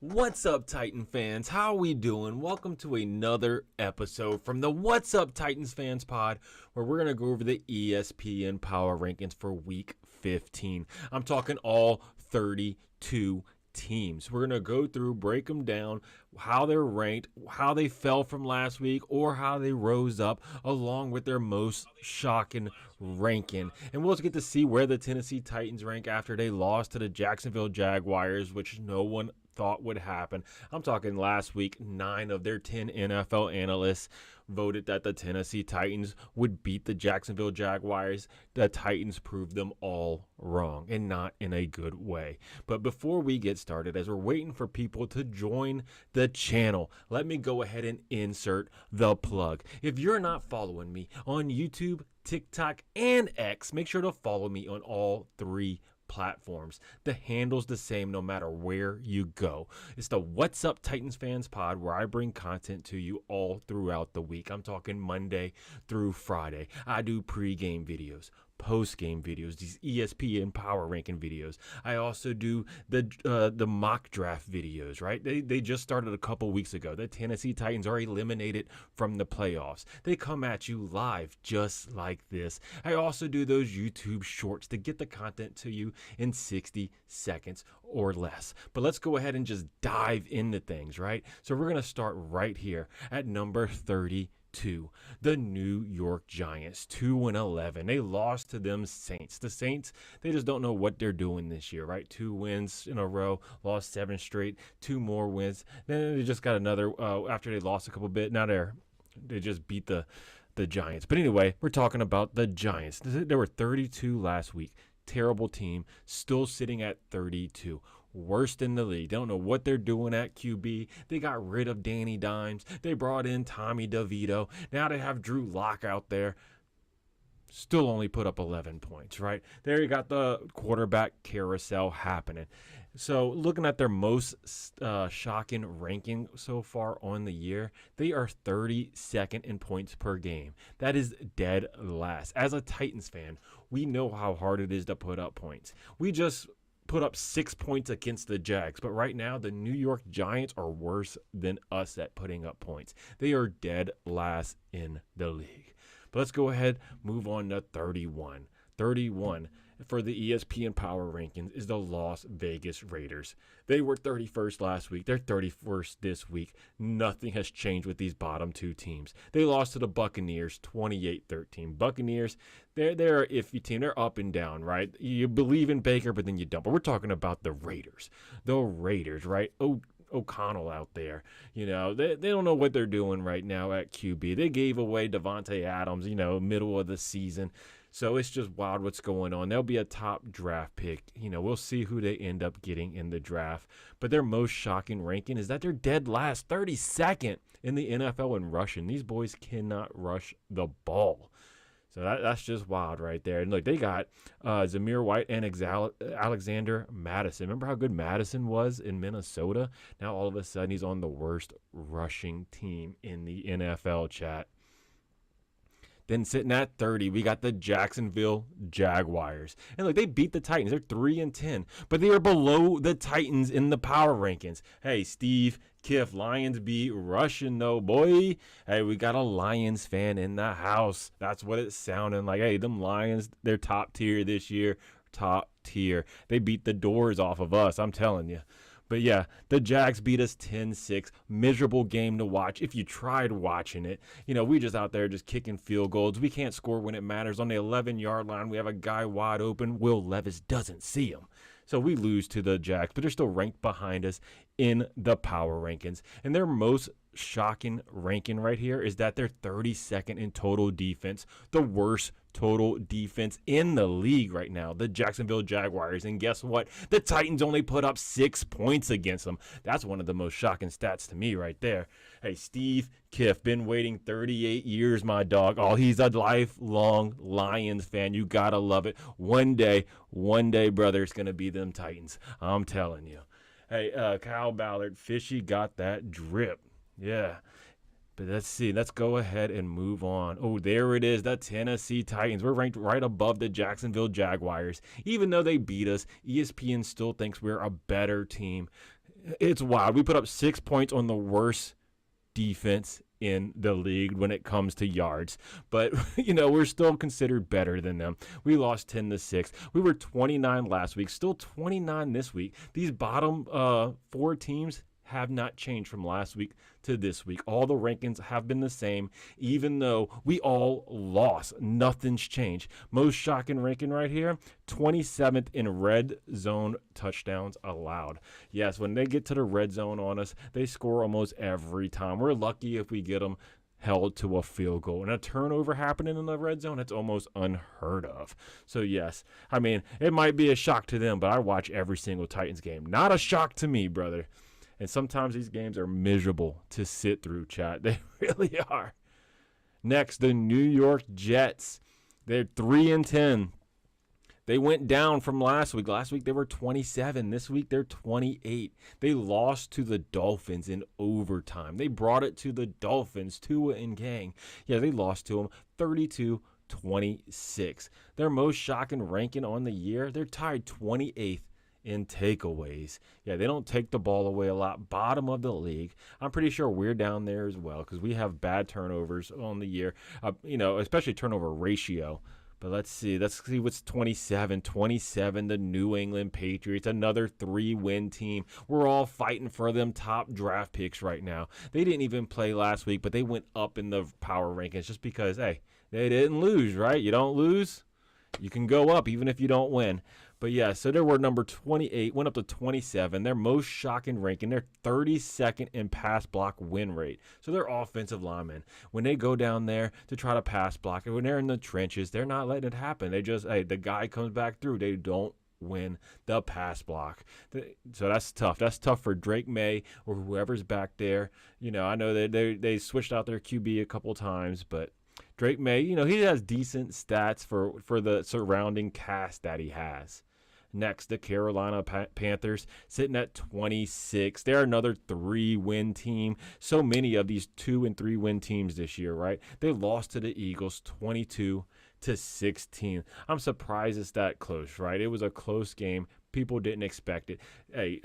What's up, Titan fans? How we doing? Welcome to another episode from the What's Up Titans Fans pod, where we're going to go over the ESPN Power Rankings for Week 15. I'm talking all 32 teams. We're going to go through, break them down, how they're ranked, how they fell from last week, or how they rose up, along with their most shocking ranking. And we'll get to see where the Tennessee Titans rank after they lost to the Jacksonville Jaguars, which no one thought would happen. I'm talking last week, 9 of their 10 NFL analysts voted that the Tennessee Titans would beat the Jacksonville Jaguars. The Titans proved them all wrong, and not in a good way. But before we get started, as we're waiting for people to join the channel, let me go ahead and insert the plug. If you're not following me on YouTube, TikTok, and X, make sure to follow me on all 3 platforms. The handle's the same no matter where you go. It's the What's Up Titans Fans pod, where I bring content to you all throughout the week. I'm talking Monday through Friday. I do pre-game videos, post-game videos, these ESPN power ranking videos. I also do the mock draft videos, right? They just started a couple weeks ago. The Tennessee Titans are eliminated from the playoffs. They come at you live just like this. I also do those YouTube shorts to get the content to you in 60 seconds or less. But let's go ahead and just dive into things, right? So we're going to start right here at number 32. The New York Giants, 2-11. They lost to them Saints. The Saints, they just don't know what they're doing this year, right? 2 wins in a row, lost 7 straight, 2 more wins. Then they just got another after they lost a couple bit. Now they just beat the Giants. But anyway, we're talking about the Giants. There were 32 last week. Terrible team, still sitting at 32. Worst in the league. They don't know what they're doing at QB. They got rid of Danny Dimes. They brought in Tommy DeVito. Now they have Drew Lock out there. Still only put up 11 points, right? There you got the quarterback carousel happening. So looking at their most shocking ranking so far on the year, they are 32nd in points per game. That is dead last. As a Titans fan, we know how hard it is to put up points. We just put up 6 points against the Jags, but right now the New York Giants are worse than us at putting up points. They are dead last in the league. But let's go ahead, move on to 31. 31 for the ESPN Power Rankings is the Las Vegas Raiders. They were 31st last week. They're 31st this week. Nothing has changed with these bottom 2 teams. They lost to the Buccaneers 28-13. Buccaneers, they're an iffy team. They're up and down, right? You believe in Baker, but then you don't. But we're talking about the Raiders. The Raiders, right? O'Connell out there. You know, they don't know what they're doing right now at QB. They gave away Devontae Adams, middle of the season. So it's just wild what's going on. They'll be a top draft pick. We'll see who they end up getting in the draft. But their most shocking ranking is that they're dead last, 32nd in the NFL in rushing. These boys cannot rush the ball. So that's just wild right there. And look, they got Zamir White and Alexander Madison. Remember how good Madison was in Minnesota? Now all of a sudden he's on the worst rushing team in the NFL, chat. Then sitting at 30, we got the Jacksonville Jaguars. And look, they beat the Titans. They're 3-10, but they are below the Titans in the power rankings. Hey, Steve Kiff, Lions beat rushing though, boy. Hey, we got a Lions fan in the house. That's what it's sounding like. Hey, them Lions, they're top tier this year. Top tier. They beat the doors off of us, I'm telling you. But yeah, the Jags beat us 10-6. Miserable game to watch if you tried watching it. We just out there just kicking field goals. We can't score when it matters. On the 11-yard line, we have a guy wide open. Will Levis doesn't see him. So we lose to the Jags, but they're still ranked behind us in the power rankings. And their most shocking ranking right here is that they're 32nd in total defense, the worst total defense in the league right now, the Jacksonville Jaguars. And guess what? The Titans only put up 6 points against them. That's one of the most shocking stats to me right there. Hey, Steve Kiff, been waiting 38 years, my dog. Oh, he's a lifelong Lions fan. You gotta love it. One day, brother, it's gonna be them Titans. I'm telling you. Hey, Kyle Ballard, Fishy got that drip. Yeah. But let's see. Let's go ahead and move on. Oh, there it is. The Tennessee Titans. We're ranked right above the Jacksonville Jaguars. Even though they beat us, ESPN still thinks we're a better team. It's wild. We put up 6 points on the worst defense in the league when it comes to yards, but we're still considered better than them. We lost 10-6. We were 29 last week, still 29 this week. These bottom 4 teams have not changed from last week to this week. All the rankings have been the same, even though we all lost. Nothing's changed. Most shocking ranking right here, 27th in red zone touchdowns allowed. Yes, when they get to the red zone on us, they score almost every time. We're lucky if we get them held to a field goal. And a turnover happening in the red zone, that's almost unheard of. So yes, I mean, it might be a shock to them, but I watch every single Titans game. Not a shock to me, brother. And sometimes these games are miserable to sit through, chat. They really are. Next, the New York Jets. They're 3-10. They went down from last week. Last week they were 27. This week they're 28. They lost to the Dolphins in overtime. They brought it to the Dolphins, Tua and gang. Yeah, they lost to them 32-26. Their most shocking ranking on the year, they're tied 28th in takeaways. Yeah, they don't take the ball away a lot. Bottom of the league. I'm pretty sure we're down there as well because we have bad turnovers on the year, especially turnover ratio. But let's see what's 27, the New England Patriots, another 3-win team. We're all fighting for them top draft picks right now. They didn't even play last week, but they went up in the power rankings just because, hey, they didn't lose, right? You don't lose, you can go up even if you don't win. But yeah, so they were number 28, went up to 27. Their most shocking ranking, they're 32nd in pass block win rate. So they're offensive linemen. When they go down there to try to pass block, and when they're in the trenches, they're not letting it happen. They just, the guy comes back through. They don't win the pass block. So that's tough. That's tough for Drake May or whoever's back there. I know that they switched out their QB a couple times, but Drake May, he has decent stats for the surrounding cast that he has. Next, the Carolina Panthers sitting at 26. They're another 3-win team. So many of these 2- and 3-win teams this year, right? They lost to the Eagles 22-16. I'm surprised it's that close, right? It was a close game. People didn't expect it. Hey,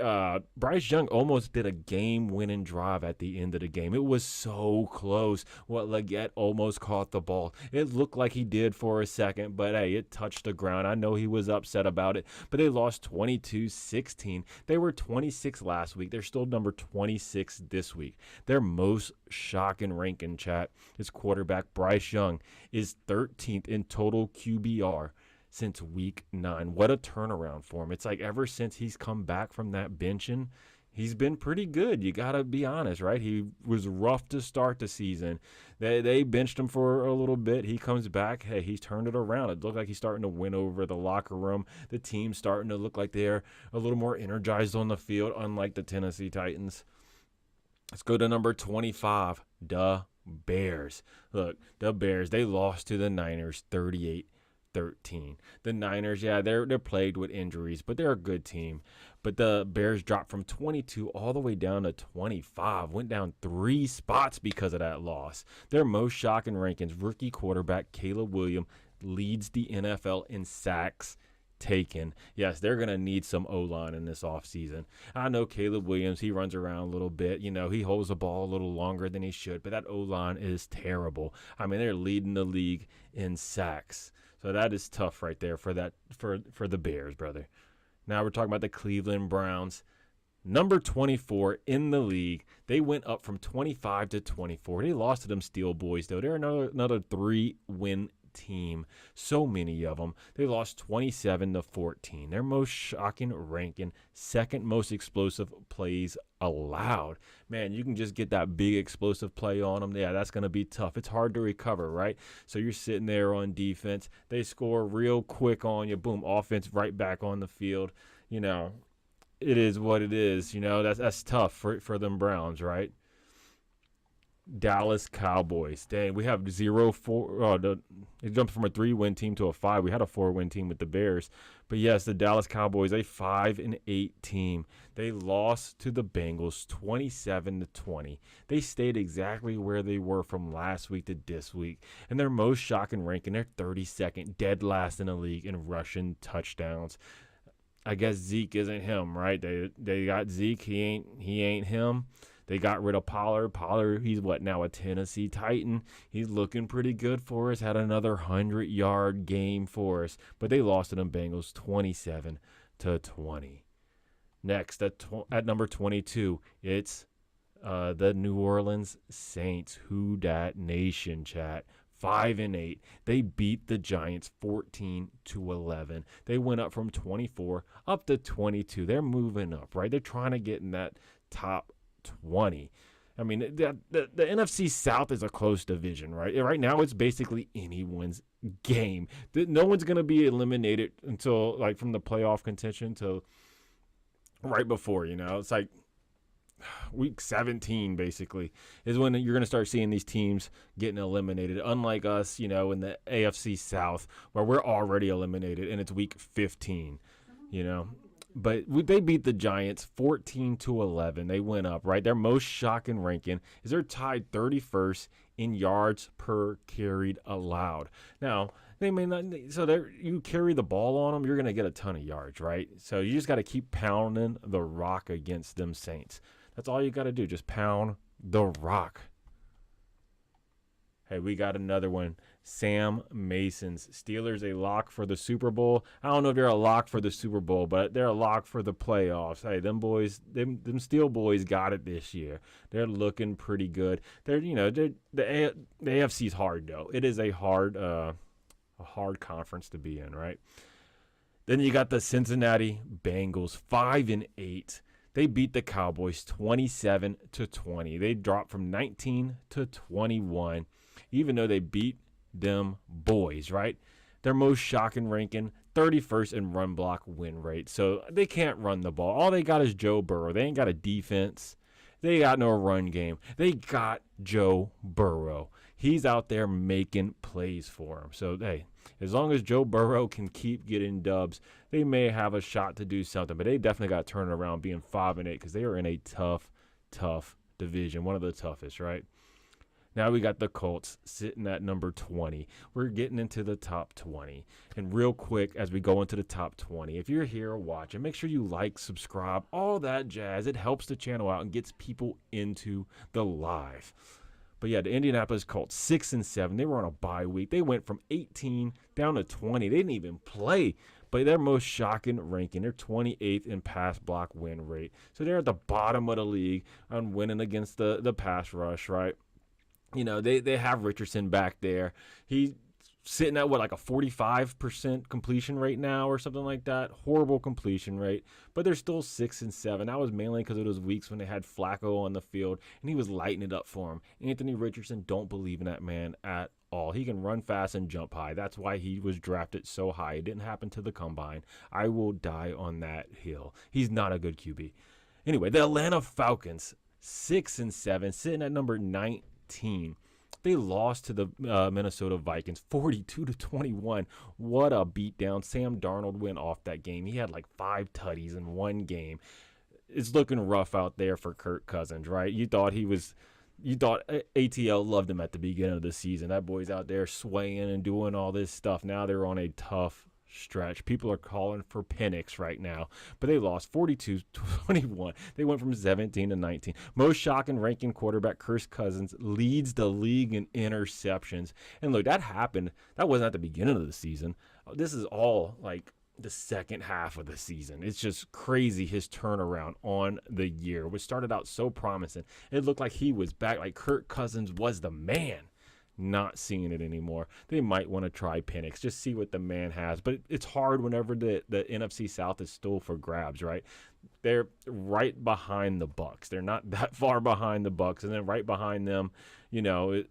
Bryce Young almost did a game-winning drive at the end of the game. It was so close. Leggett almost caught the ball. It looked like he did for a second, but hey, it touched the ground. I know he was upset about it, but they lost 22-16. They were 26 last week. They're still number 26 this week. Their most shocking ranking, chat, is quarterback Bryce Young is 13th in total QBR since week 9. What a turnaround for him. It's like ever since he's come back from that benching, he's been pretty good. You got to be honest, right? He was rough to start the season. They benched him for a little bit. He comes back. Hey, he's turned it around. It looked like he's starting to win over the locker room. The team's starting to look like they're a little more energized on the field, unlike the Tennessee Titans. Let's go to number 25, the Bears. Look, the Bears, they lost to the Niners 38-13. The Niners, yeah, they're plagued with injuries, but they're a good team. But the Bears dropped from 22 all the way down to 25, went down 3 spots because of that loss. Their most shocking rankings, rookie quarterback Caleb Williams leads the NFL in sacks taken. Yes, they're going to need some O-line in this offseason. I know Caleb Williams, he runs around a little bit. He holds the ball a little longer than he should, but that O-line is terrible. I mean, they're leading the league in sacks. So that is tough right there for the Bears, brother. Now we're talking about the Cleveland Browns. Number 24 in the league. They went up from 25 to 24. They lost to them Steel Boys, though. They're another 3-win team. So many of them. They lost 27-14. Their most shocking ranking, second most explosive plays allowed. Man, you can just get that big explosive play on them. Yeah, that's going to be tough. It's hard to recover, right? So you're sitting there on defense. They score real quick on you. Boom, offense right back on the field. It is what it is. That's tough for them Browns, right? Dallas Cowboys. Dang, we have 0-4. It jumped from a 3-win team to a 5. We had a 4-win team with the Bears. But yes, the Dallas Cowboys, a 5-8 team. They lost to the Bengals 27-20. They stayed exactly where they were from last week to this week. And their most shocking ranking, they're 32nd, dead last in the league in rushing touchdowns. I guess Zeke isn't him, right? They got Zeke. He ain't him. They got rid of Pollard. Pollard, he's what now, a Tennessee Titan. He's looking pretty good for us. Had another 100-yard game for us, but they lost to them Bengals 27-20. Next at number 22, it's the New Orleans Saints. Who dat nation, chat? 5-8. They beat the Giants 14-11. They went up from 24 up to 22. They're moving up, right? They're trying to get in that top 20. I mean, the NFC South is a close division, right? Right now, it's basically anyone's game. No one's going to be eliminated until, like, from the playoff contention to right before, It's like week 17, basically, is when you're going to start seeing these teams getting eliminated. Unlike us, in the AFC South, where we're already eliminated, and it's week 15, But they beat the Giants 14-11. They went up, right? Their most shocking ranking is they're tied 31st in yards per carried allowed. Now, they may not, so you carry the ball on them, you're going to get a ton of yards, right? So you just got to keep pounding the rock against them Saints. That's all you got to do, just pound the rock. Hey, we got another one. Sam Mason's Steelers a lock for the Super Bowl. I don't know if they're a lock for the Super Bowl, but they're a lock for the playoffs. Hey, them boys, them Steel boys got it this year. They're looking pretty good. The AFC's hard though. It is a hard conference to be in, right? Then you got the Cincinnati Bengals, 5-8. They beat the Cowboys 27-20. They dropped from 19 to 21, even though they beat them boys, right? Their most shocking ranking, 31st in run block win rate. So they can't run the ball. All they got is Joe Burrow. They ain't got a defense. They got no run game. They got Joe Burrow. He's out there making plays for them. So, hey, as long as Joe Burrow can keep getting dubs, they may have a shot to do something. But they definitely got to turn it around being 5-8 because they are in a tough division, one of the toughest, right? Now we got the Colts sitting at number 20. We're getting into the top 20. And real quick, as we go into the top 20, if you're here watching, make sure you like, subscribe, all that jazz. It helps the channel out and gets people into the live. But yeah, the Indianapolis Colts, 6-7. They were on a bye week. They went from 18 down to 20. They didn't even play. But their most shocking ranking, they're 28th in pass block win rate. So they're at the bottom of the league on winning against the pass rush, right? They have Richardson back there. He's sitting at, like a 45% completion rate now or something like that. Horrible completion rate. But they're still 6-7. That was mainly because of those weeks when they had Flacco on the field, and he was lighting it up for him. Anthony Richardson, don't believe in that man at all. He can run fast and jump high. That's why he was drafted so high. It didn't happen to the combine. I will die on that hill. He's not a good QB. Anyway, the Atlanta Falcons, 6-7, sitting at number 19. They lost to the Minnesota Vikings 42-21. What a beatdown. Sam Darnold went off that game. He had like 5 tutties in one game. It's looking rough out there for Kirk Cousins, right? You thought ATL loved him at the beginning of the season. That boy's out there swaying and doing all this stuff. Now they're on a tough stretch. People are calling for Penix right now, but they lost 42-21. They went from 17 to 19. Most shocking ranking quarterback Kirk Cousins leads the league in interceptions. And look, that happened. That wasn't at the beginning of the season. This is all like the second half of the season. It's just crazy his turnaround on the year, which started out so promising. It looked like he was back, like Kirk Cousins was the man. Not seeing it anymore. They might want to try Penix, just see what the man has. But it's hard whenever the NFC South is still for grabs, right? They're right behind the Bucs. They're not that far behind the Bucs, and then right behind them, it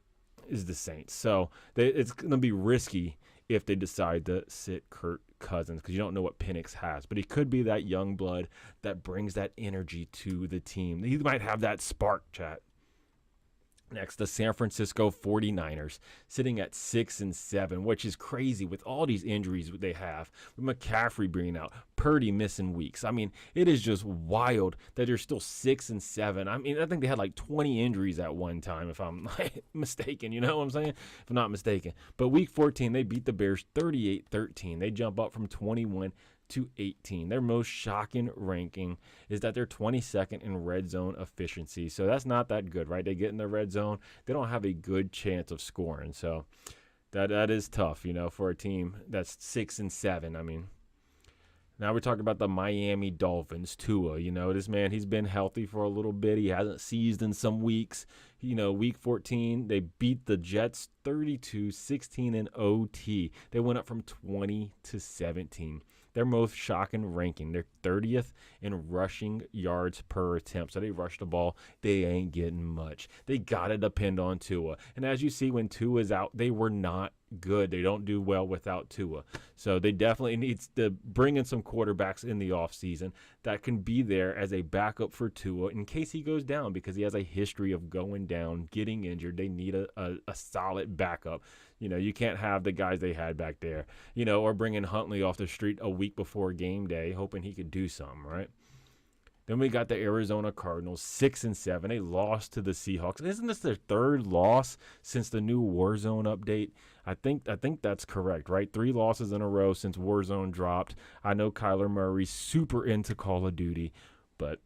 is the Saints. So it's going to be risky if they decide to sit Kirk Cousins because you don't know what Penix has. But he could be that young blood that brings that energy to the team. He might have that spark, chat. Next, the San Francisco 49ers sitting at 6-7, which is crazy with all these injuries they have. With McCaffrey being out, Purdy missing weeks. I mean, it is just wild that they're still 6-7. I mean, I think they had like 20 injuries at one time, if I'm mistaken. You know what I'm saying? If I'm not mistaken. But week 14, they beat the Bears 38-13. They jump up from 21 to 18. Their most shocking ranking is that they're 22nd in red zone efficiency. So that's not that good, right? They get in the red zone, they don't have a good chance of scoring. So that is tough, for a team that's 6-7. I mean, now we're talking about the Miami Dolphins. Tua, this man, he's been healthy for a little bit. He hasn't seized in some weeks. Week 14, they beat the Jets 32-16 in OT. They went up from 20-17. Their most shocking ranking. They're 30th in rushing yards per attempt. So they rush the ball. They ain't getting much. They got to depend on Tua. And as you see, when Tua's out, they were not good. They don't do well without Tua. So they definitely need to bring in some quarterbacks in the offseason that can be there as a backup for Tua in case he goes down, because he has a history of going down, getting injured. They need a solid backup. You can't have the guys they had back there, or bringing Huntley off the street a week before game day, hoping he could do something, right? Then we got the Arizona Cardinals, 6-7. They lost to the Seahawks. Isn't this their third loss since the new Warzone update? I think that's correct, right? 3 losses in a row since Warzone dropped. I know Kyler Murray's super into Call of Duty, but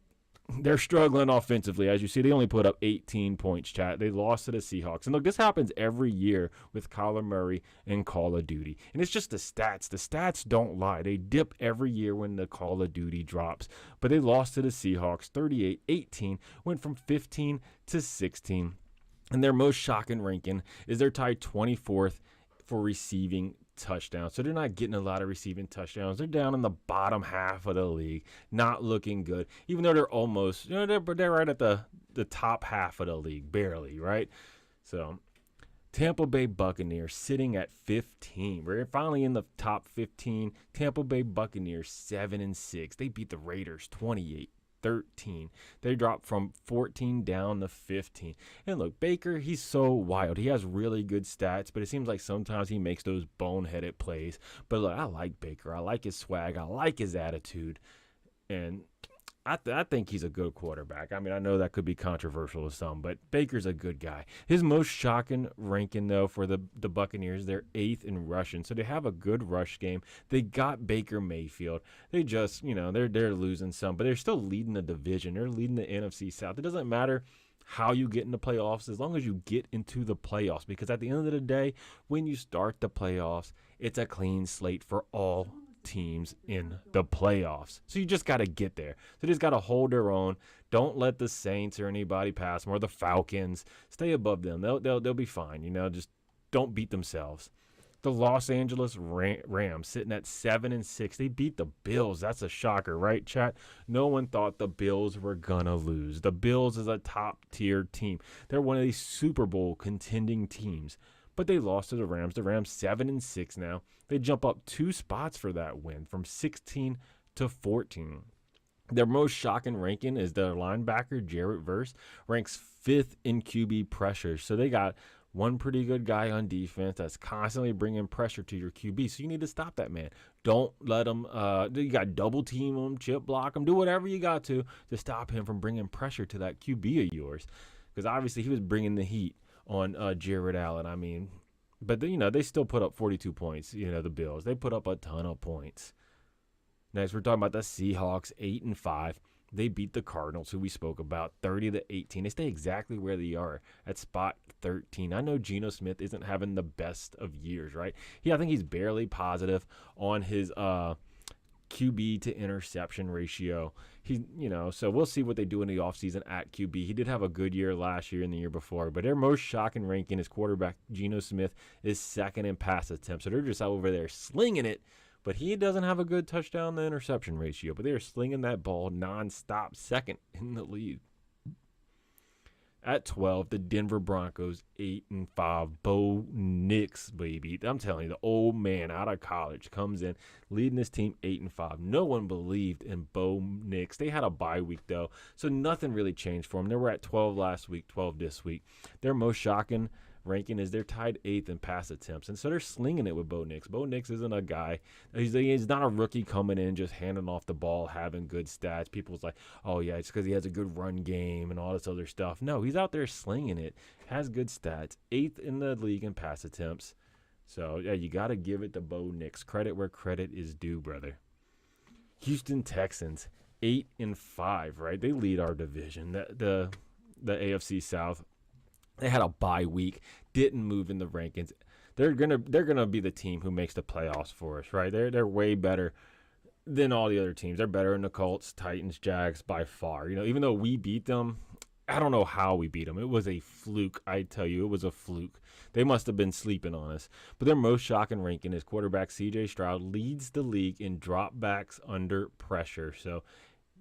they're struggling offensively. As you see, they only put up 18 points, chat. They lost to the Seahawks. And look, this happens every year with Kyler Murray and Call of Duty. And it's just the stats. The stats don't lie. They dip every year when the Call of Duty drops. But they lost to the Seahawks 38-18, went from 15-16. And their most shocking ranking is they're tied 24th for receiving touchdowns. So they're not getting a lot of receiving touchdowns. They're down in the bottom half of the league, not looking good, even though they're almost, they're right at the top half of the league, barely, right? So Tampa Bay Buccaneers sitting at 15. We're finally in the top 15. Tampa Bay Buccaneers 7-6. They beat the Raiders 28-13. They dropped from 14 down to 15. And look, Baker, he's so wild. He has really good stats, but it seems like sometimes he makes those boneheaded plays. But look, I like Baker. I like his swag. I like his attitude. And I think he's a good quarterback. I mean, I know that could be controversial to some, but Baker's a good guy. His most shocking ranking, though, for the Buccaneers, they're 8th in rushing. So they have a good rush game. They got Baker Mayfield. They just, they're losing some, but they're still leading the division. They're leading the NFC South. It doesn't matter how you get in the playoffs as long as you get into the playoffs, because at the end of the day, when you start the playoffs, it's a clean slate for all teams in the playoffs. So you just got to get there. So they just got to hold their own. Don't let the Saints or anybody pass them, or the Falcons. Stay above them. They'll be fine. Just don't beat themselves. The Los Angeles Rams sitting at 7-6. They beat the Bills. That's a shocker, right, chat? No one thought the Bills were gonna lose. The Bills is a top tier team. They're one of these Super Bowl contending teams. But they lost to the Rams. The Rams 7-6 now. They jump up 2 spots for that win, from 16 to 14. Their most shocking ranking is their linebacker, Jarrett Verse, ranks 5th in QB pressure. So they got one pretty good guy on defense that's constantly bringing pressure to your QB. So you need to stop that man. Don't let him, you got double team him, chip block him, do whatever you got to stop him from bringing pressure to that QB of yours. Because obviously he was bringing the heat on Jared Allen. I mean, but they still put up 42 points. The Bills, they put up a ton of points. Next, we're talking about the Seahawks, 8-5. They beat the Cardinals, who we spoke about, 30-18. They stay exactly where they are at spot 13. I know Geno Smith isn't having the best of years, right? I think he's barely positive on his QB to interception ratio. So we'll see what they do in the offseason at QB. He did have a good year last year and the year before, but their most shocking ranking is quarterback Geno Smith is 2nd in pass attempts. So they're just over there slinging it, but he doesn't have a good touchdown to interception ratio, but they're slinging that ball nonstop, 2nd in the league. At 12, the Denver Broncos, 8-5. Bo Nix, baby. I'm telling you, the old man out of college comes in, leading this team 8-5. No one believed in Bo Nix. They had a bye week, though, so nothing really changed for them. They were at 12 last week, 12 this week. Their most shocking ranking is they're tied 8th in pass attempts, and so they're slinging it with Bo Nix. Bo Nix isn't a guy. He's not a rookie coming in just handing off the ball, having good stats. People's like, oh yeah, it's because he has a good run game and all this other stuff. No, he's out there slinging it, has good stats, 8th in the league in pass attempts. So yeah, you got to give it to Bo Nix. Credit where credit is due, brother. Houston Texans, 8-5, right? They lead our division. The AFC South. They had a bye week, didn't move in the rankings. They're gonna be the team who makes the playoffs for us, right? They're way better than all the other teams. They're better than the Colts, Titans, Jags by far. Even though we beat them, I don't know how we beat them. It was a fluke, I tell you. It was a fluke. They must have been sleeping on us. But their most shocking ranking is quarterback C.J. Stroud leads the league in dropbacks under pressure. So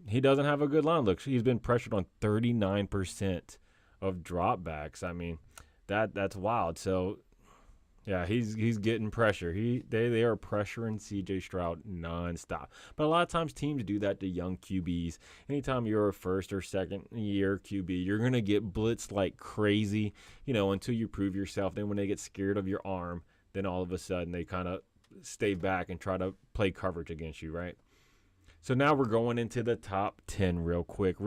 he doesn't have a good line. Look, he's been pressured on 39% of dropbacks. I mean, that's wild. So yeah, he's getting pressure. They are pressuring C.J. Stroud nonstop. But a lot of times teams do that to young QBs. Anytime you're a first or second year QB, you're gonna get blitzed like crazy, until you prove yourself. Then when they get scared of your arm, then all of a sudden they kind of stay back and try to play coverage against you, right? So now we're going into the top 10 real quick.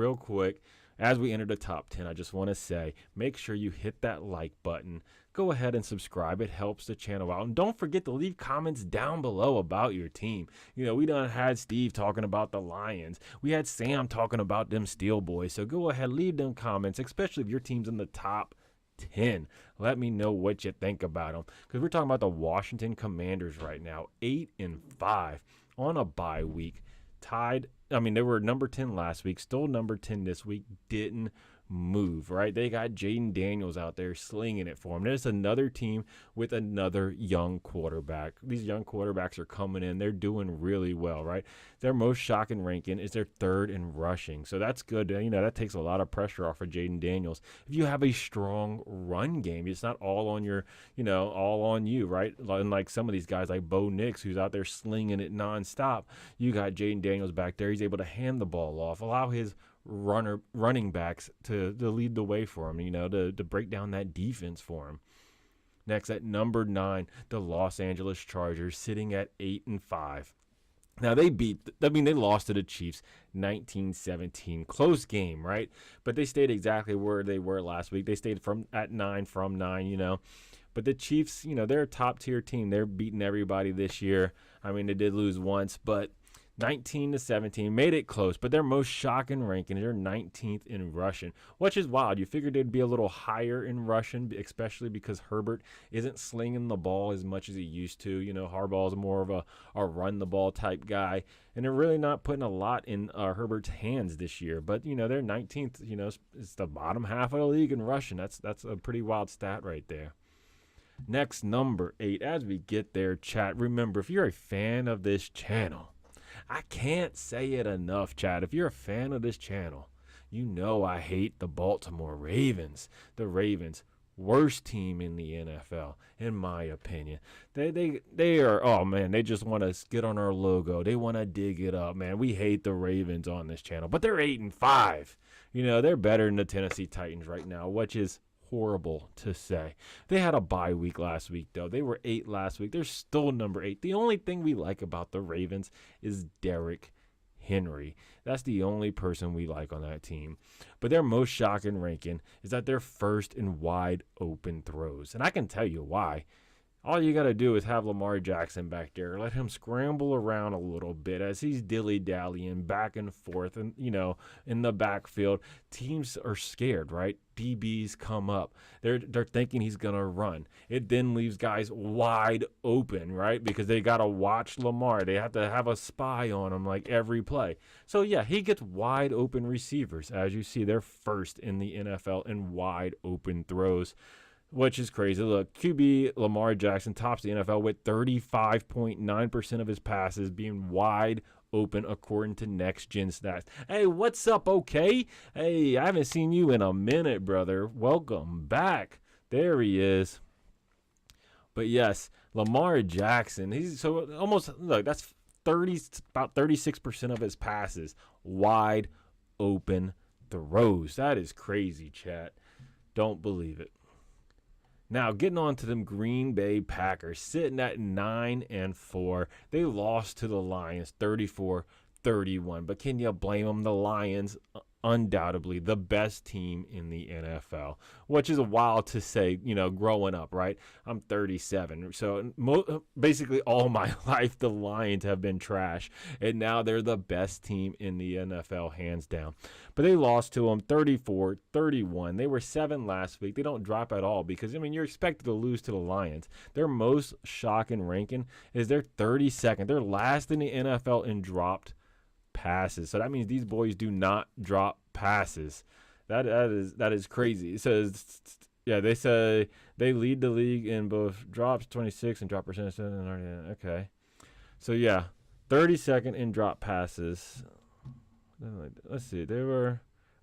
As we enter the top 10, I just want to say, make sure you hit that like button. Go ahead and subscribe. It helps the channel out. And don't forget to leave comments down below about your team. We done had Steve talking about the Lions. We had Sam talking about them Steel Boys. So go ahead, leave them comments, especially if your team's in the top 10. Let me know what you think about them. Because we're talking about the Washington Commanders right now, 8-5 on a bye week. Tied. They were number 10 last week, still number 10 this week, didn't move, right? They got Jaden Daniels out there slinging it for them. There's another team with another young quarterback. These young quarterbacks are coming in. They're doing really well, right? Their most shocking ranking is their third in rushing. So that's good. That takes a lot of pressure off of Jaden Daniels. If you have a strong run game, it's not all on all on you, right? Like some of these guys like Bo Nix, who's out there slinging it nonstop. You got Jaden Daniels back there. He's able to hand the ball off, allow his running backs to lead the way for him, to break down that defense for him. Next, at number 9, the Los Angeles Chargers, sitting at 8-5. Now they lost to the Chiefs 19-17. Close game, right? But they stayed exactly where they were last week. They stayed at 9 from 9, But the Chiefs, they're a top tier team. They're beating everybody this year. They did lose once, but 19-17, made it close, but their most shocking ranking, they're 19th in rushing, which is wild. You figured they'd be a little higher in rushing, especially because Herbert isn't slinging the ball as much as he used to. Harbaugh's more of a run the ball type guy, and they're really not putting a lot in Herbert's hands this year. But they're 19th. It's the bottom half of the league in rushing. That's a pretty wild stat right there. Next, number 8. As we get there, chat, remember, if you're a fan of this channel, I can't say it enough, Chad. If you're a fan of this channel, I hate the Baltimore Ravens. The Ravens, worst team in the NFL, in my opinion. They are, oh man, they just want to get on our logo. They want to dig it up, man. We hate the Ravens on this channel, but they're 8-5. They're better than the Tennessee Titans right now, which is horrible to say. They had a bye week last week, though. They were 8 last week. They're still number 8. The only thing we like about the Ravens is Derrick Henry. That's the only person we like on that team. But their most shocking ranking is that they're first in wide open throws. And I can tell you why. All you got to do is have Lamar Jackson back there. Let him scramble around a little bit as he's dilly-dallying back and forth and, in the backfield. Teams are scared, right? DBs come up. They're thinking he's going to run. It then leaves guys wide open, right? Because they got to watch Lamar. They have to have a spy on him like every play. So, yeah, he gets wide open receivers. As you see, they're first in the NFL in wide open throws, which is crazy. Look, QB Lamar Jackson tops the NFL with 35.9% of his passes being wide open according to Next Gen Stats. Hey, what's up, okay? Hey, I haven't seen you in a minute, brother. Welcome back. There he is. But yes, Lamar Jackson, he's so almost, look, that's about 36% of his passes wide open throws. That is crazy, chat. Don't believe it. Now, getting on to them Green Bay Packers, sitting at 9-4. They lost to the Lions 34-31. But can you blame them? The Lions undoubtedly the best team in the NFL, which is wild to say, growing up, right? I'm 37. So basically all my life, the Lions have been trash. And now they're the best team in the NFL, hands down. But they lost to them 34-31. They were 7 last week. They don't drop at all because, you're expected to lose to the Lions. Their most shocking ranking is they're 32nd. They're last in the NFL in dropped passes. So that means these boys do not drop passes. That is crazy. It says, they say they lead the league in both drops, 26, and drop percentage. Okay. So 32nd in drop passes. Let's see.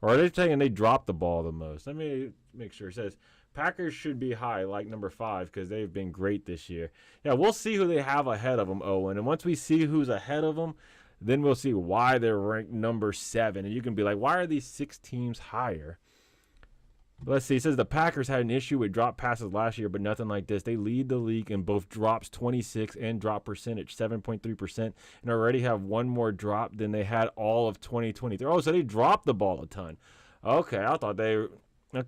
Are they saying they dropped the ball the most? Let me make sure. It says Packers should be high, like number 5, because they've been great this year. Yeah, we'll see who they have ahead of them, Owen. And once we see who's ahead of them, then we'll see why they're ranked number 7. And you can be like, why are these 6 teams higher? Let's see. It says the Packers had an issue with drop passes last year, but nothing like this. They lead the league in both drops, 26, and drop percentage, 7.3%, and already have one more drop than they had all of 2023. Oh, so they dropped the ball a ton. Okay, I thought I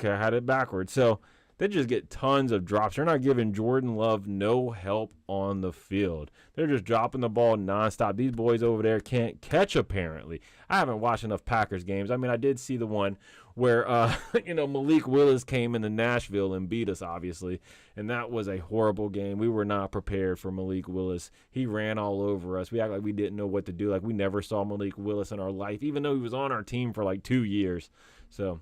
had it backwards. So they just get tons of drops. They're not giving Jordan Love no help on the field. They're just dropping the ball nonstop. These boys over there can't catch, apparently. I haven't watched enough Packers games. I did see the one where, Malik Willis came into Nashville and beat us, obviously, and that was a horrible game. We were not prepared for Malik Willis. He ran all over us. We act like we didn't know what to do, like we never saw Malik Willis in our life, even though he was on our team for like 2 years. So,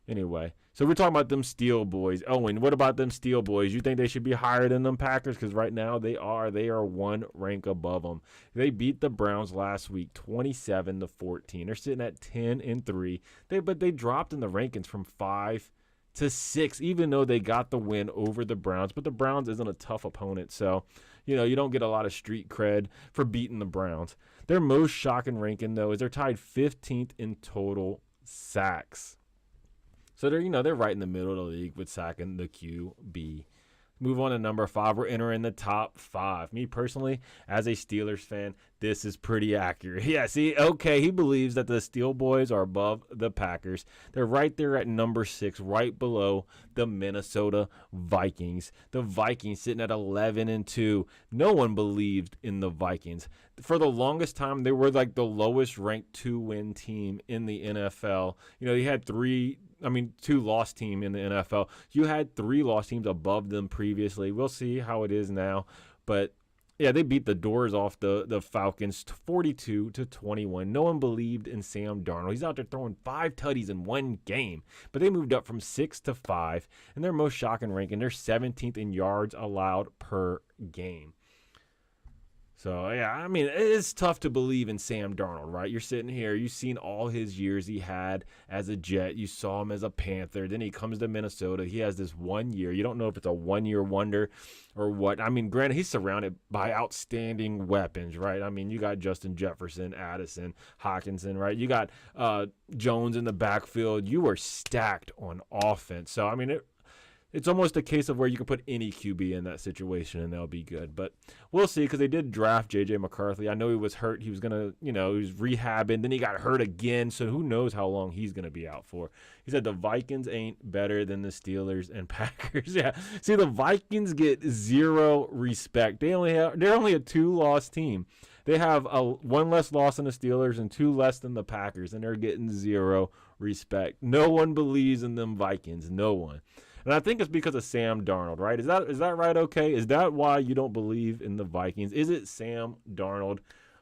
anyway. So we're talking about them Steel Boys. Owen, what about them Steel Boys? You think they should be higher than them Packers? Because right now they are. They are one rank above them. They beat the Browns last week 27-14. They're sitting at 10-3. But they dropped in the rankings from 5 to 6, even though they got the win over the Browns. But the Browns isn't a tough opponent. So, you don't get a lot of street cred for beating the Browns. Their most shocking ranking, though, is they're tied 15th in total sacks. So they're right in the middle of the league with sacking the QB. Move on to number 5. We're entering the top 5. Me personally, as a Steelers fan, this is pretty accurate. Yeah, see, okay, he believes that the Steel Boys are above the Packers. They're right there at number 6, right below the Minnesota Vikings. The Vikings sitting at 11-2. No one believed in the Vikings. For the longest time, they were like the lowest ranked 2-win team in the NFL. You had 2 loss team in the NFL. You had 3 loss teams above them previously. We'll see how it is now. But, yeah, they beat the doors off the Falcons 42-21. No one believed in Sam Darnold. He's out there throwing 5 tutties in one game. But they moved up from 6 to 5. And their most shocking ranking, they're 17th in yards allowed per game. So, yeah, it's tough to believe in Sam Darnold, right? You're sitting here. You've seen all his years he had as a Jet. You saw him as a Panther. Then he comes to Minnesota. He has this 1 year. You don't know if it's a 1-year wonder or what. Granted, he's surrounded by outstanding weapons, right? You got Justin Jefferson, Addison, Hawkinson, right? You got Jones in the backfield. You are stacked on offense. So, it's almost a case of where you can put any QB in that situation and they'll be good. But we'll see, because they did draft J.J. McCarthy. I know he was hurt. He was going to, he was rehabbing. Then he got hurt again. So who knows how long he's going to be out for. He said the Vikings ain't better than the Steelers and Packers. Yeah. See, the Vikings get zero respect. They're only a 2-loss team. They have 1 less loss than the Steelers and 2 less than the Packers, and they're getting zero respect. No one believes in them Vikings. No one. And I think it's because of Sam Darnold, right? Is that right? Okay. Is that why you don't believe in the Vikings? Is it Sam Darnold?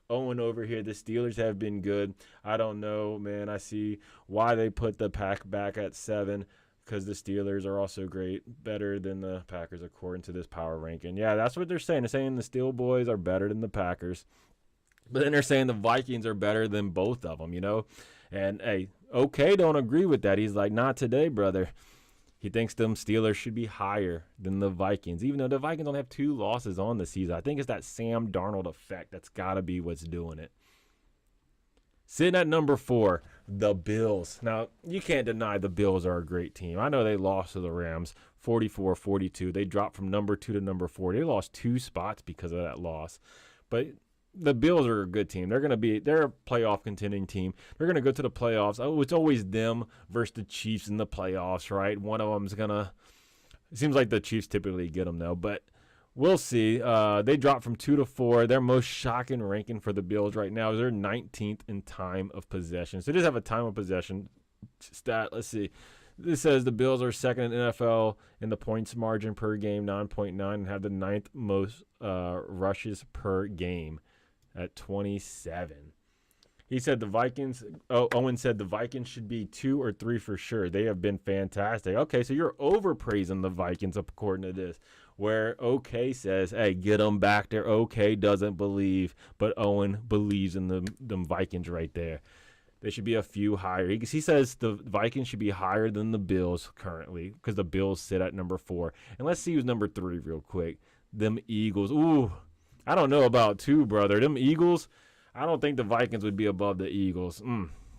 Owen over here, the Steelers have been good. I don't know, man. I see why they put the Pack back at 7, because the Steelers are also great, better than the Packers according to this power ranking. Yeah, that's what they're saying. They're saying the Steel Boys are better than the Packers. But then they're saying the Vikings are better than both of them, And, hey, okay, don't agree with that. He's like, not today, brother. He thinks them Steelers should be higher than the Vikings, even though the Vikings only have 2 losses on the season. I think it's that Sam Darnold effect that's got to be what's doing it. Sitting at number 4, the Bills. Now, you can't deny the Bills are a great team. I know they lost to the Rams 44-42. They dropped from number 2 to number 4. They lost 2 spots because of that loss. But the Bills are a good team. They're a playoff contending team. They're gonna go to the playoffs. Oh, it's always them versus the Chiefs in the playoffs, right? One of them's gonna. It seems like the Chiefs typically get them though, but we'll see. They dropped from 2 to 4. Their most shocking ranking for the Bills right now is they're 19th in time of possession. So they just have a time of possession stat. Let's see. This says the Bills are second in NFL in the points margin per game, 9.9, and have the ninth most rushes per game at 27. He said the Vikings, Owen said the Vikings should be 2 or 3 for sure. They have been fantastic. Okay, so you're overpraising the Vikings according to this, where OK says, hey, get them back there. OK doesn't believe, but Owen believes in them Vikings right there. They should be a few higher. He says the Vikings should be higher than the Bills currently because the Bills sit at number 4. And let's see who's number 3 real quick. Them Eagles. Ooh, I don't know about 2, brother. Them Eagles, I don't think the Vikings would be above the Eagles.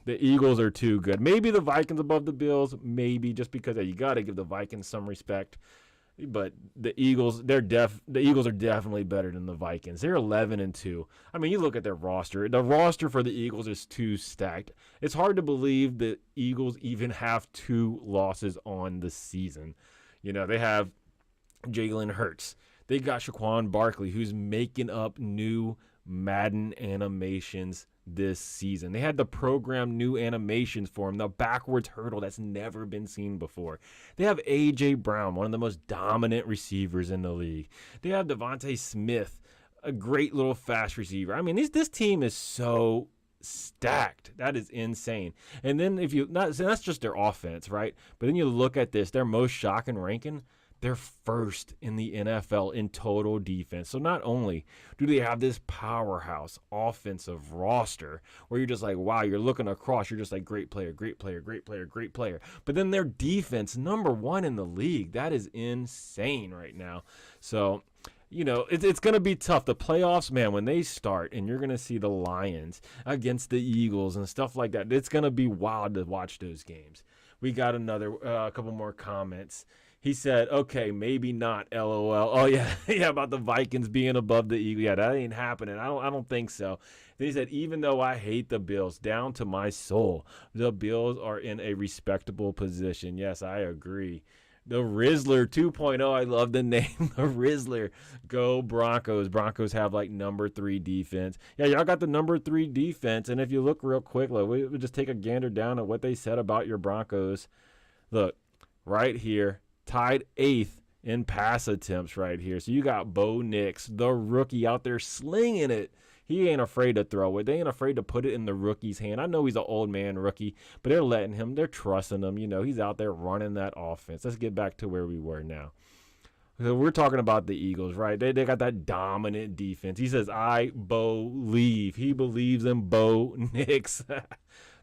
The Eagles are too good. Maybe the Vikings above the Bills, maybe just because you got to give the Vikings some respect. But the Eagles, the Eagles are definitely better than the Vikings. They're 11-2. I mean, you look at their roster. The roster for the Eagles is too stacked. It's hard to believe the Eagles even have 2 losses on the season. You know, they have Jalen Hurts. They got Saquon Barkley, who's making up new Madden animations this season. They had to program new animations for him, the backwards hurdle that's never been seen before. They have A.J. Brown, one of the most dominant receivers in the league. They have Devontae Smith, a great little fast receiver. I mean, this team is so stacked. That is insane. And then that's just their offense, right? But then you look at this, their most shocking ranking, they're first in the NFL in total defense. So not only do they have this powerhouse offensive roster where you're just like, wow, you're looking across, you're just like, great player, great player, great player, great player. But then their defense, number 1 in the league. That is insane right now. So, you know, it's going to be tough. The playoffs, man, when they start and you're going to see the Lions against the Eagles and stuff like that, it's going to be wild to watch those games. We got a couple more comments. He said, okay, maybe not, LOL. Oh, yeah, yeah, about the Vikings being above the Eagles. Yeah, that ain't happening. I don't think so. Then he said, even though I hate the Bills, down to my soul, the Bills are in a respectable position. Yes, I agree. The Rizzler 2.0, I love the name, the Rizzler. Go Broncos. Broncos have like number 3 defense. Yeah, y'all got the number 3 defense. And if you look real quick, we'll just take a gander down at what they said about your Broncos. Look, right here. Tied 8th in pass attempts right here. So you got Bo Nix, the rookie, out there slinging it. He ain't afraid to throw it. They ain't afraid to put it in the rookie's hand. I know he's an old man rookie, but they're letting him. They're trusting him. You know, he's out there running that offense. Let's get back to where we were now. So we're talking about the Eagles, right? They got that dominant defense. He says, I believe. He believes in Bo Nix.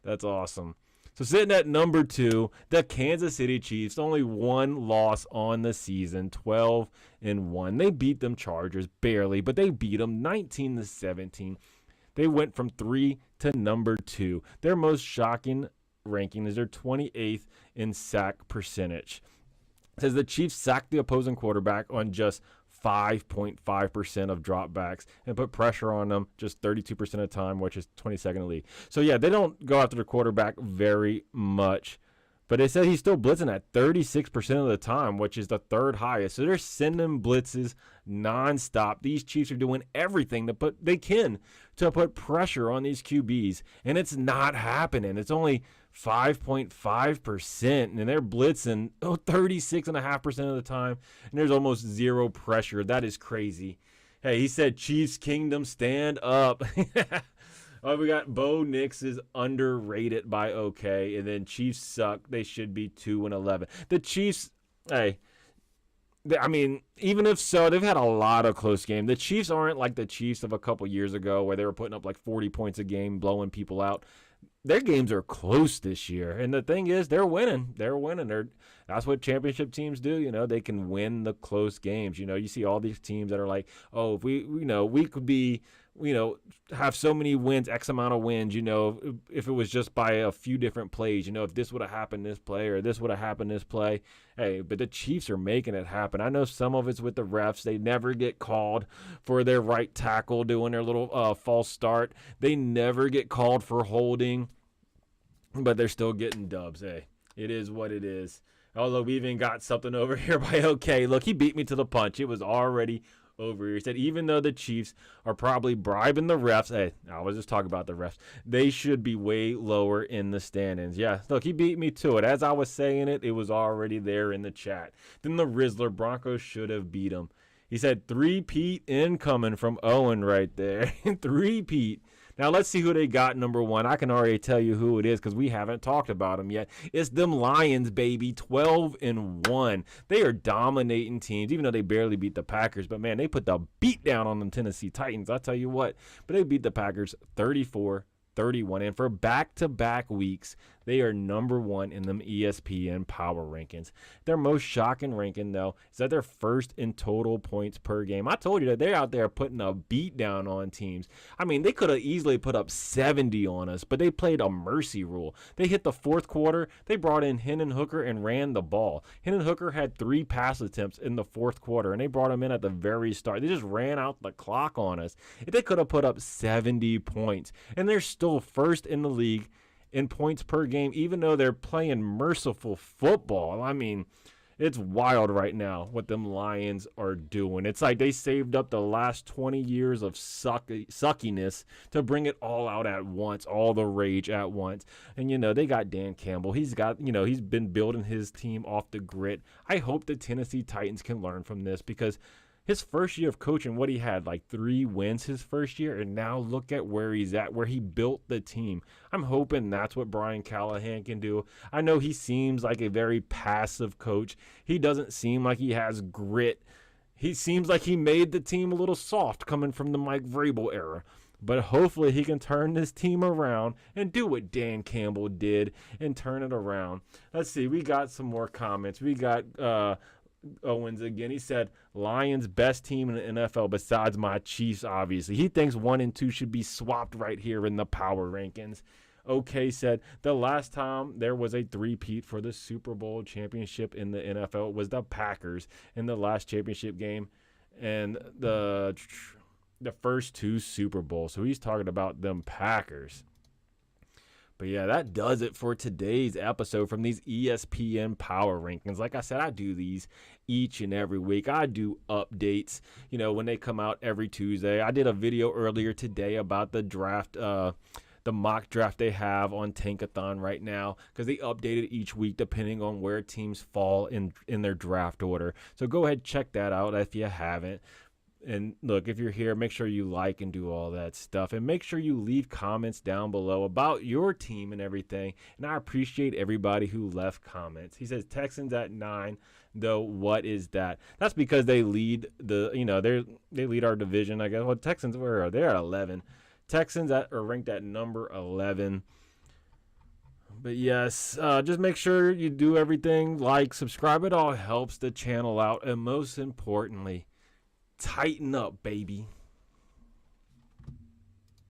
That's awesome. So sitting at number 2, the Kansas City Chiefs, only 1 loss on the season, 12-1. They beat them Chargers barely, but they beat them 19-17. They went from 3 to number 2. Their most shocking ranking is their 28th in sack percentage. It says the Chiefs sacked the opposing quarterback on just 5.5% of dropbacks and put pressure on them just 32% of the time, which is 22nd in the league. So, yeah, they don't go after the quarterback very much. But they said he's still blitzing at 36% of the time, which is the 3rd highest. So they're sending blitzes nonstop. These Chiefs are doing everything they can to put pressure on these QBs, and it's not happening. It's only 5.5%, and they're blitzing 36.5% of the time, and there's almost 0 pressure. That is crazy. Hey, he said, Chiefs Kingdom, stand up. Oh, we got Bo Nix is underrated by OK, and then Chiefs suck. They should be 2-11. The Chiefs, hey, I mean, even if so, they've had a lot of close games. The Chiefs aren't like the Chiefs of a couple years ago where they were putting up like 40 points a game, blowing people out. Their games are close this year, and the thing is, they're winning. That's what championship teams do. You know, they can win the close games. You know, you see all these teams that are like, oh, if we could be have so many wins, X amount of wins, if it was just by a few different plays, if this would have happened this play or this would have happened this play. Hey, but the Chiefs are making it happen. I know some of it's with the refs. They never get called for their right tackle doing their little false start. They never get called for holding, but they're still getting dubs. Hey, it is what it is. Although we even got something over here by OK. Look, he beat me to the punch. It was already over here. He said even though the Chiefs are probably bribing the refs, hey, I was just talking about the refs, they should be way lower in the standings. Yeah, look, he beat me to it. As I was saying it, it was already there in the chat. Then the Rizzler, Broncos should have beat him. He said three-peat incoming from Owen right there. Three-peat. Now, let's see who they got number one. I can already tell you who it is because we haven't talked about them yet. It's them Lions, baby, 12-1. They are dominating teams, even though they barely beat the Packers. But, man, they put the beat down on them Tennessee Titans. I'll tell you what. But they beat the Packers 34-31. And for back-to-back weeks, they are number one in them ESPN power rankings. Their most shocking ranking, though, is that they're first in total points per game. I told you that they're out there putting a beat down on teams. I mean, they could have easily put up 70 on us, but they played a mercy rule. They hit the fourth quarter. They brought in Hendon Hooker and ran the ball. Hendon Hooker had 3 pass attempts in the fourth quarter, and they brought him in at the very start. They just ran out the clock on us. They could have put up 70 points, and they're still first in the league in points per game, even though they're playing merciful football. I mean, it's wild right now what them Lions are doing. It's like they saved up the last 20 years of suckiness to bring it all out at once, all the rage at once. And, they got Dan Campbell. He's got, he's been building his team off the grit. I hope the Tennessee Titans can learn from this because his first year of coaching, what he had, like 3 wins his first year, and now look at where he's at, where he built the team. I'm hoping that's what Brian Callahan can do. I know he seems like a very passive coach. He doesn't seem like he has grit. He seems like he made the team a little soft coming from the Mike Vrabel era. But hopefully he can turn this team around and do what Dan Campbell did and turn it around. Let's see. We got some more comments. We got Owens again. He said Lions best team in the NFL besides my Chiefs, obviously. He thinks 1 and 2 should be swapped right here in the power rankings. OK said the last time there was a three-peat for the Super Bowl championship in the NFL was the Packers in the last championship game and the first 2 Super Bowls. So he's talking about them Packers. But yeah, that does it for today's episode from these ESPN Power Rankings. Like I said, I do these each and every week. I do updates, when they come out every Tuesday. I did a video earlier today about the draft, the mock draft they have on Tankathon right now because they update it each week depending on where teams fall in their draft order. So go ahead, check that out if you haven't. And look, if you're here, make sure you like and do all that stuff. And make sure you leave comments down below about your team and everything. And I appreciate everybody who left comments. He says Texans at 9, though. What is that? That's because they lead they lead our division, I guess. Well, Texans, where are they? They're at 11. Texans are ranked at number 11. But yes, just make sure you do everything. Like, subscribe. It all helps the channel out. And most importantly, tighten up, baby.